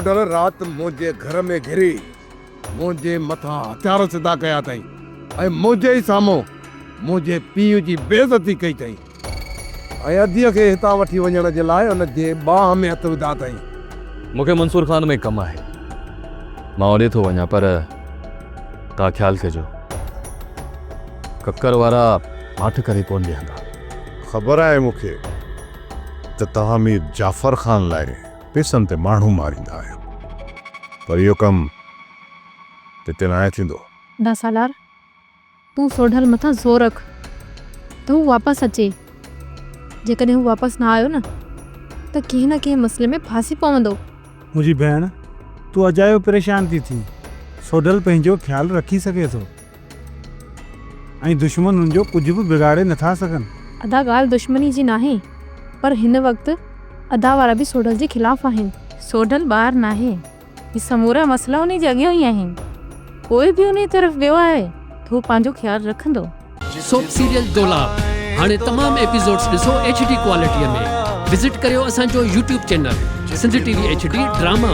सोडल रात मुझे घर में घिरी मुझे मथा हथियार सिधा कया तई ऐं मुझे ही साम्हूं मुझे पीउ जी बेइज्जती कई तई ऐं अधीअ खे हितां वठी वञण जे लाइ उन जे बाह में हथ विधा तई। मूंखे मंसूर खान में कमु आहे, मां ओॾे थो वञा, पर तव्हां ख़्यालु कजो ककर वारा माठ करे कोन ॾियंदा। ख़बर आहे मूंखे त तव्हां मीर जाफ़र ख़ान लाइ पेसनि ते माण्हू मारींदा आहियो, पर इहो कमु हिते नाहे थींदो। ना सालार तूं सोढल मथां ज़ोर रख त हू वापसि अचे। जेकॾहिं हू वापसि न आयो न त कंहिं न कंहिं मसइले में फासी पवंदो। मुंहिंजी भेण तूं अजायो परेशान थी थी। सोढल पंहिंजो ख़्यालु रखी सघे थो ऐं दुश्मन हुनजो कुझु बि बिगाड़े नथा सघनि। अदा ॻाल्हि दुश्मनी जी नाहे, पर हिन वक़्तु अदा वारा बि सोढल जे ख़िलाफ़ आहिनि। सोढल ॿाहिरि नाहे, ही समूरा मसइला उन जे अॻियां ई आहिनि। कोई बि उन तरफ़ वियो आहे त हू पंहिंजो ख़्यालु रखंदो। सोप सीरियल डोलाप हाणे तमाम एपिसोड्स ॾिसो HD क्वालिटीअ में। विज़िट करियो असांजो YouTube channel Sindh TV HD drama.